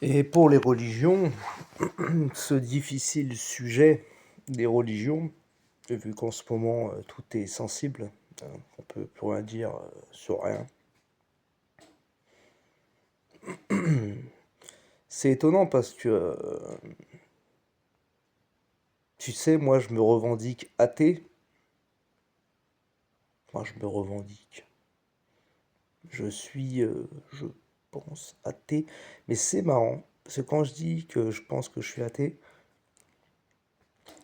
Et pour les religions, ce difficile sujet des religions, vu qu'en ce moment tout est sensible, on peut plus rien dire sur rien. C'est étonnant parce que, tu sais, moi je me revendique athée. Enfin, je me revendique. Je suis, je pense, athée. Mais c'est marrant, parce que quand je dis que je pense que je suis athée,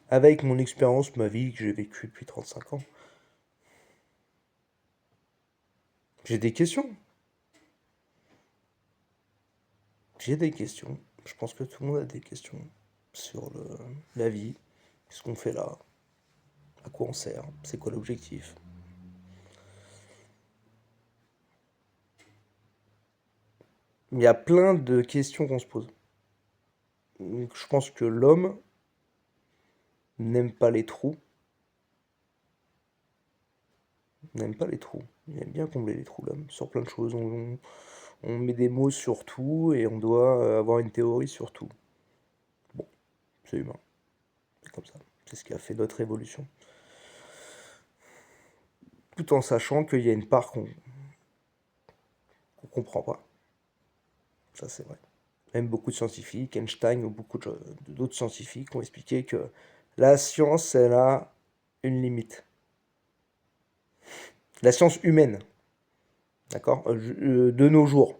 avec mon expérience, ma vie que j'ai vécue depuis 35 ans, j'ai des questions. J'ai des questions. Je pense que tout le monde a des questions sur la vie, ce qu'on fait là, à quoi on sert, c'est quoi l'objectif. Il y a plein de questions qu'on se pose. Donc, je pense que l'homme n'aime pas les trous, n'aime pas les trous. Il aime bien combler les trous, l'homme, sur plein de choses. On met des mots sur tout et on doit avoir une théorie sur tout. Bon, c'est humain, c'est comme ça. C'est ce qui a fait notre évolution. Tout en sachant qu'il y a une part qu'on comprend pas. Ça, c'est vrai. Même beaucoup de scientifiques, Einstein ou beaucoup d'autres scientifiques ont expliqué que la science, elle a une limite. La science humaine, d'accord? De nos jours,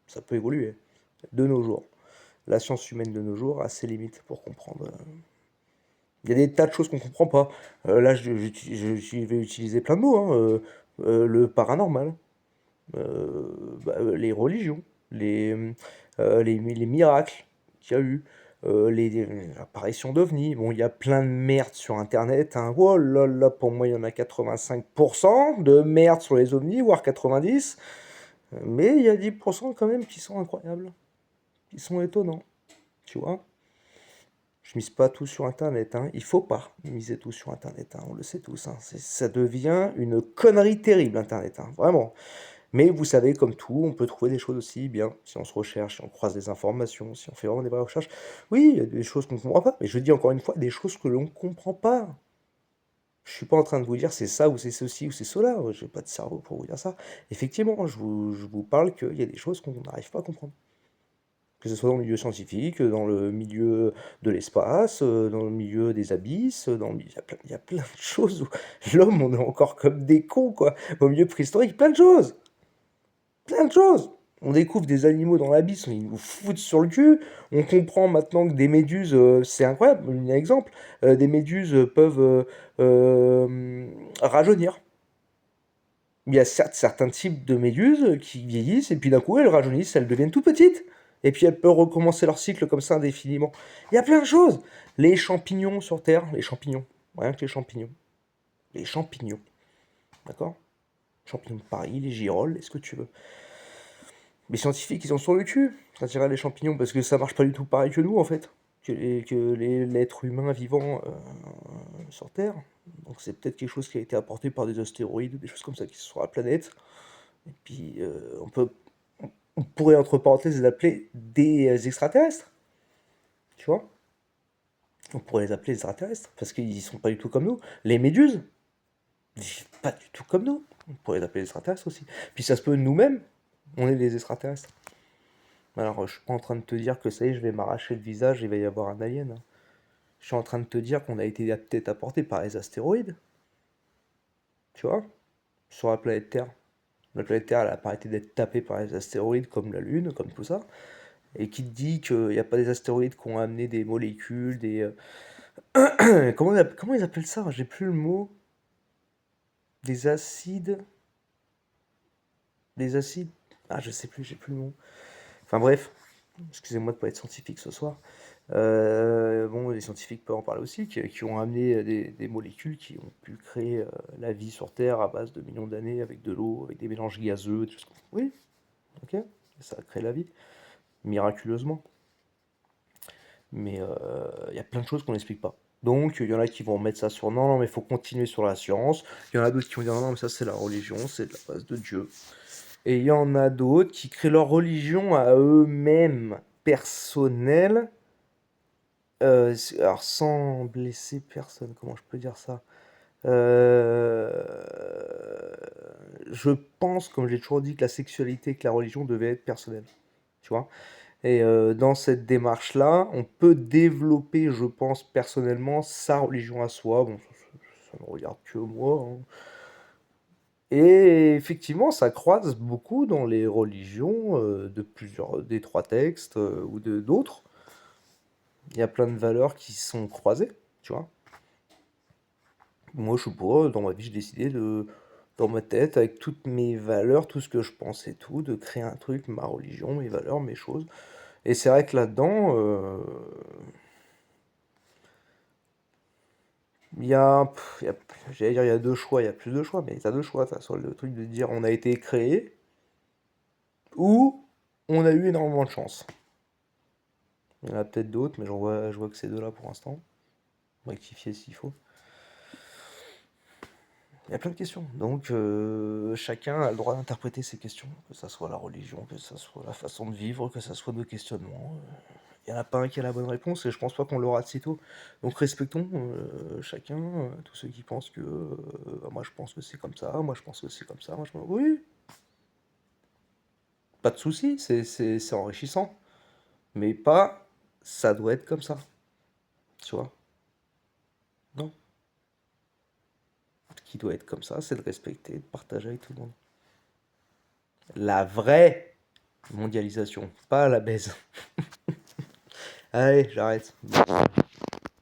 ça peut évoluer, de nos jours. La science humaine de nos jours a ses limites pour comprendre. Il y a des tas de choses qu'on comprend pas. Là, je vais utiliser plein de mots, hein, le paranormal, les religions, les miracles qu'il y a eu, les apparitions d'ovnis. Bon, il y a plein de merde sur Internet, hein. Oh là là, pour moi, il y en a 85% de merde sur les ovnis, voire 90%. Mais il y a 10% quand même qui sont incroyables, qui sont étonnants, tu vois. Je mise pas tout sur Internet, hein. Il faut pas miser tout sur Internet, hein. On le sait tous, hein. Ça devient une connerie terrible, Internet, hein. Vraiment. Mais vous savez, comme tout, on peut trouver des choses aussi bien si on se recherche, si on croise des informations, si on fait vraiment des vraies recherches. Oui, il y a des choses qu'on ne comprend pas, mais je dis encore une fois, des choses que l'on ne comprend pas. Je suis pas en train de vous dire c'est ça ou c'est ceci ou c'est cela. J'ai pas de cerveau pour vous dire ça. Effectivement, je vous parle qu'il y a des choses qu'on n'arrive pas à comprendre. Que ce soit dans le milieu scientifique, dans le milieu de l'espace, dans le milieu des abysses, il y a plein de choses où l'homme, on est encore comme des cons, quoi. Au milieu préhistorique, plein de choses. Plein de choses. On découvre des animaux dans l'abysse, ils nous foutent sur le cul. On comprend maintenant que des méduses, c'est incroyable, un exemple, des méduses peuvent rajeunir. Il y a certains types de méduses qui vieillissent et puis d'un coup elles rajeunissent, elles deviennent tout petites. Et puis elles peuvent recommencer leur cycle comme ça indéfiniment. Il y a plein de choses. Les champignons sur Terre, les champignons, rien que les champignons. Les champignons, d'accord? Champignons de Paris, les girolles, est-ce que tu veux. Les scientifiques, ils en sont le cul quand ils regardent les champignons, parce que ça marche pas du tout pareil que nous, en fait. L'être humain vivant sur Terre. Donc c'est peut-être quelque chose qui a été apporté par des astéroïdes, des choses comme ça qui sont sur la planète. Et puis on pourrait entre parenthèses les appeler des extraterrestres. Tu vois? On pourrait les appeler extraterrestres, parce qu'ils sont pas du tout comme nous. Les méduses, ils vivent pas du tout comme nous. On pourrait les appeler extraterrestres aussi. Puis ça se peut nous-mêmes, on est des extraterrestres. Alors, je suis pas en train de te dire que ça y est, je vais m'arracher le visage, il va y avoir un alien, hein. Je suis en train de te dire qu'on a été peut-être apporté par les astéroïdes, tu vois, sur la planète Terre. La planète Terre, elle a pas arrêté d'être tapée par les astéroïdes comme la Lune, comme tout ça. Et qui te dit qu'il n'y a pas des astéroïdes qui ont amené des molécules, comment ils appellent ça? J'ai plus le mot. Des acides. Des acides. Ah, je sais plus, j'ai plus le mot. Enfin bref, excusez-moi de pas être scientifique ce soir. Bon, les scientifiques peuvent en parler aussi, qui ont amené des molécules qui ont pu créer la vie sur Terre à base de millions d'années avec de l'eau, avec des mélanges gazeux, des choses comme ça. Oui, ok, ça a créé la vie, miraculeusement. Mais il y a plein de choses qu'on n'explique pas. Donc, il y en a qui vont mettre ça sur non, non, mais il faut continuer sur la science. Il y en a d'autres qui vont dire non, non, mais ça c'est la religion, c'est de la base de Dieu. Et il y en a d'autres qui créent leur religion à eux-mêmes. personnel, alors sans blesser personne, comment je peux dire ça? Je pense, comme j'ai toujours dit, que la sexualité et que la religion devaient être personnelles, tu vois? Et dans cette démarche-là, on peut développer, je pense, personnellement, sa religion à soi. Bon, ça ne regarde que moi, hein. Et effectivement, ça croise beaucoup dans les religions des trois textes ou de d'autres. Il y a plein de valeurs qui sont croisées, tu vois. Moi, je sais pas, dans ma vie, j'ai décidé dans ma tête, avec toutes mes valeurs, tout ce que je pense et tout, de créer un truc, ma religion, mes valeurs, mes choses. Et c'est vrai que là-dedans, il y a, j'allais dire, il y a deux choix, il y a plus de choix, mais t'as deux choix, t'as soit le truc de dire on a été créé, ou on a eu énormément de chance. Il y en a peut-être d'autres, mais je vois que ces deux-là pour l'instant. Rectifier s'il faut. Il y a plein de questions. Donc chacun a le droit d'interpréter ces questions, que ça soit la religion, que ça soit la façon de vivre, que ça soit nos questionnements. Il n'y en a pas un qui a la bonne réponse et je pense pas qu'on l'aura de sitôt. Donc respectons chacun, tous ceux qui pensent que bah, moi je pense que c'est comme ça, moi je pense que c'est comme ça, oui, pas de souci, c'est enrichissant. Mais pas ça doit être comme ça, tu vois. Non. Ce qui doit être comme ça, c'est de respecter, de partager avec tout le monde. La vraie mondialisation, pas la baise. Allez, j'arrête.